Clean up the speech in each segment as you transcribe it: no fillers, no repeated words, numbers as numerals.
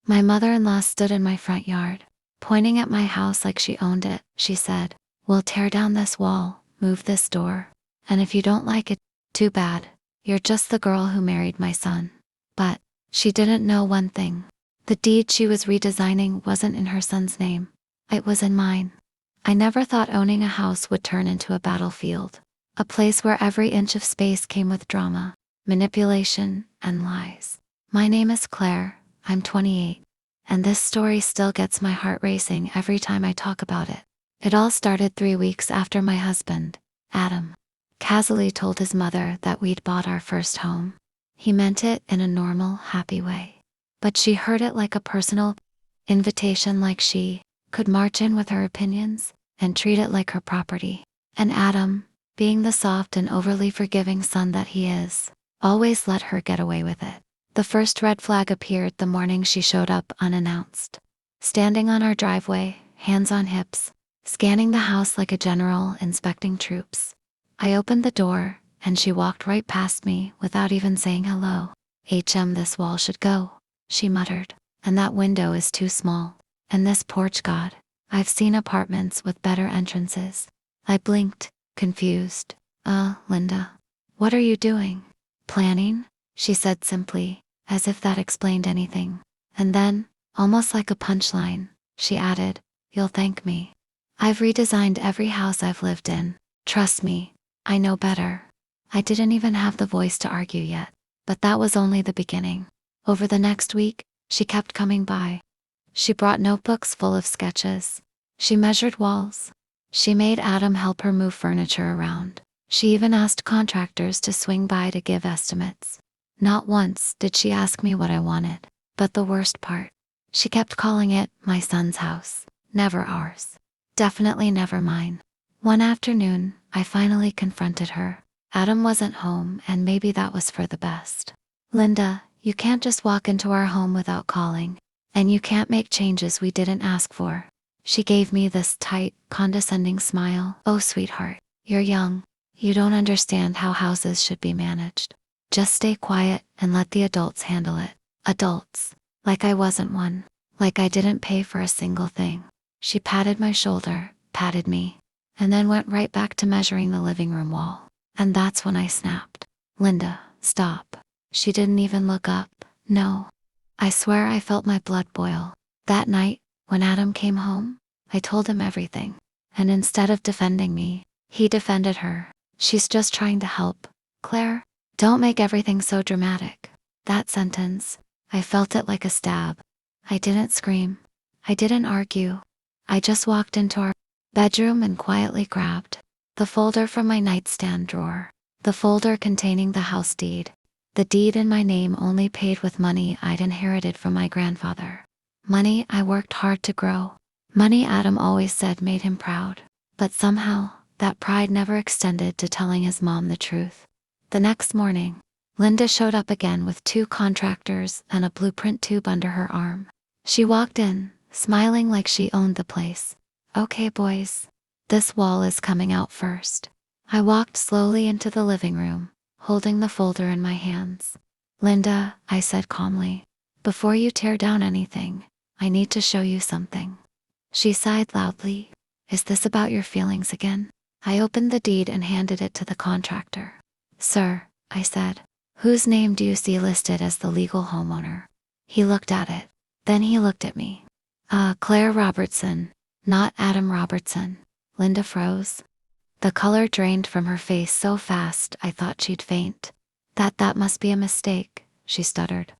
My mother-in-law stood in my front yard, pointing at my house like she owned it. She said, "We'll tear down this wall, move this door. And if you don't like it, too bad. You're just the girl who married my son." But she didn't know one thing. The deed she was redesigning wasn't in her son's name. It was in mine. I never thought owning a house would turn into a battlefield, a place where every inch of space came with drama, manipulation, and lies. My name is Claire, I'm 28, and this story still gets my heart racing every time I talk about it. It all started 3 weeks after my husband, Adam, casually told his mother that we'd bought our first home. He meant it in a normal, happy way. But she heard it like a personal invitation, like she could march in with her opinions and treat it like her property. And Adam, being the soft and overly forgiving son that he is, always let her get away with it. The first red flag appeared the morning she showed up unannounced. Standing on our driveway, hands on hips, scanning the house like a general inspecting troops. I opened the door, and she walked right past me without even saying hello. This wall should go," she muttered. "And that window is too small. And this porch, God, I've seen apartments with better entrances." I blinked, confused. Linda, what are you doing?" "Planning," she said simply, as if that explained anything. And then, almost like a punchline, she added, "You'll thank me. I've redesigned every house I've lived in. Trust me, I know better." I didn't even have the voice to argue yet, but that was only the beginning. Over the next week, she kept coming by. She brought notebooks full of sketches. She measured walls. She made Adam help her move furniture around. She even asked contractors to swing by to give estimates. Not once did she ask me what I wanted. But the worst part, she kept calling it my son's house. Never ours. Definitely never mine. One afternoon, I finally confronted her. Adam wasn't home, and maybe that was for the best. "Linda, you can't just walk into our home without calling. And you can't make changes we didn't ask for." She gave me this tight, condescending smile. "Oh, sweetheart, you're young. You don't understand how houses should be managed. Just stay quiet and let the adults handle it." Adults. Like I wasn't one. Like I didn't pay for a single thing. She patted my shoulder, patted me, and then went right back to measuring the living room wall. And that's when I snapped. "Linda, stop." She didn't even look up. No. I swear I felt my blood boil. That night, when Adam came home, I told him everything. And instead of defending me, he defended her. "She's just trying to help. Claire, don't make everything so dramatic." That sentence, I felt it like a stab. I didn't scream. I didn't argue. I just walked into our bedroom and quietly grabbed the folder from my nightstand drawer. The folder containing the house deed. The deed in my name, only paid with money I'd inherited from my grandfather. Money I worked hard to grow. Money Adam always said made him proud. But somehow, that pride never extended to telling his mom the truth. The next morning, Linda showed up again with 2 contractors and a blueprint tube under her arm. She walked in, smiling like she owned the place. "Okay, boys. This wall is coming out first." I walked slowly into the living room, holding the folder in my hands. "Linda," I said calmly, "before you tear down anything, I need to show you something." She sighed loudly. "Is this about your feelings again?" I opened the deed and handed it to the contractor. "Sir," I said, "whose name do you see listed as the legal homeowner?" He looked at it. Then he looked at me. Claire Robertson, not Adam Robertson." Linda froze. The color drained from her face so fast I thought she'd faint. That must be a mistake," she stuttered.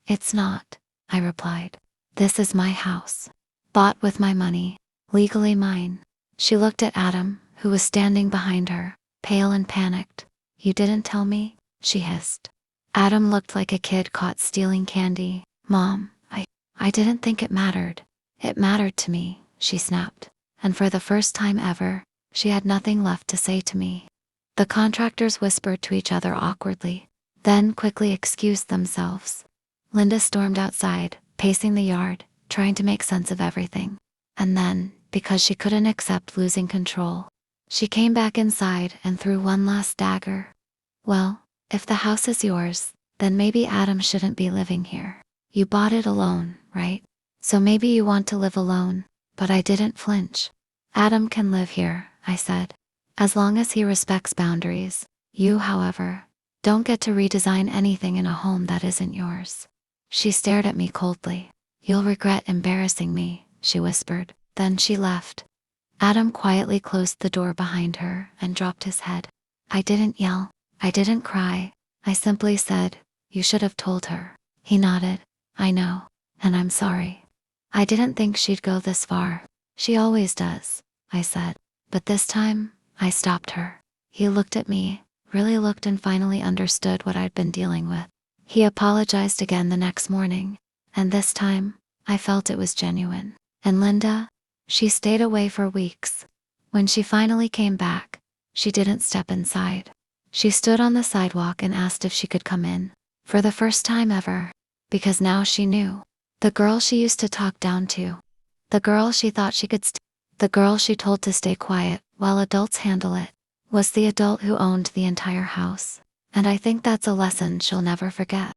"It's not," I replied. "This is my house. Bought with my money. Legally mine." She looked at Adam, who was standing behind her, pale and panicked. "You didn't tell me?" she hissed. Adam looked like a kid caught stealing candy. "Mom, I didn't think it mattered." "It mattered to me," she snapped. And for the first time ever, she had nothing left to say to me. The contractors whispered to each other awkwardly, then quickly excused themselves. Linda stormed outside, pacing the yard, trying to make sense of everything. And then, because she couldn't accept losing control, she came back inside and threw one last dagger. "Well, if the house is yours, then maybe Adam shouldn't be living here. You bought it alone, right? So maybe you want to live alone. But I didn't flinch. Adam can live here, I said, as long as he respects boundaries. You, however, don't get to redesign anything in a home that isn't yours. She stared at me coldly. You'll regret embarrassing me, she whispered. Then she left. Adam quietly closed the door behind her and dropped his head. I didn't yell. I didn't cry. I simply said, you should have told her. He nodded. I know. And I'm sorry. I didn't think she'd go this far. She always does, I said. But this time, I stopped her. He looked at me, really looked, and finally understood what I'd been dealing with. He apologized again the next morning, and this time, I felt it was genuine. And Linda? She stayed away for weeks. When she finally came back, she didn't step inside. She stood on the sidewalk and asked if she could come in. For the first time ever. Because now she knew. The girl she used to talk down to. The girl she thought she could the girl she told to stay quiet while adults handle it, was the adult who owned the entire house. And I think that's a lesson she'll never forget.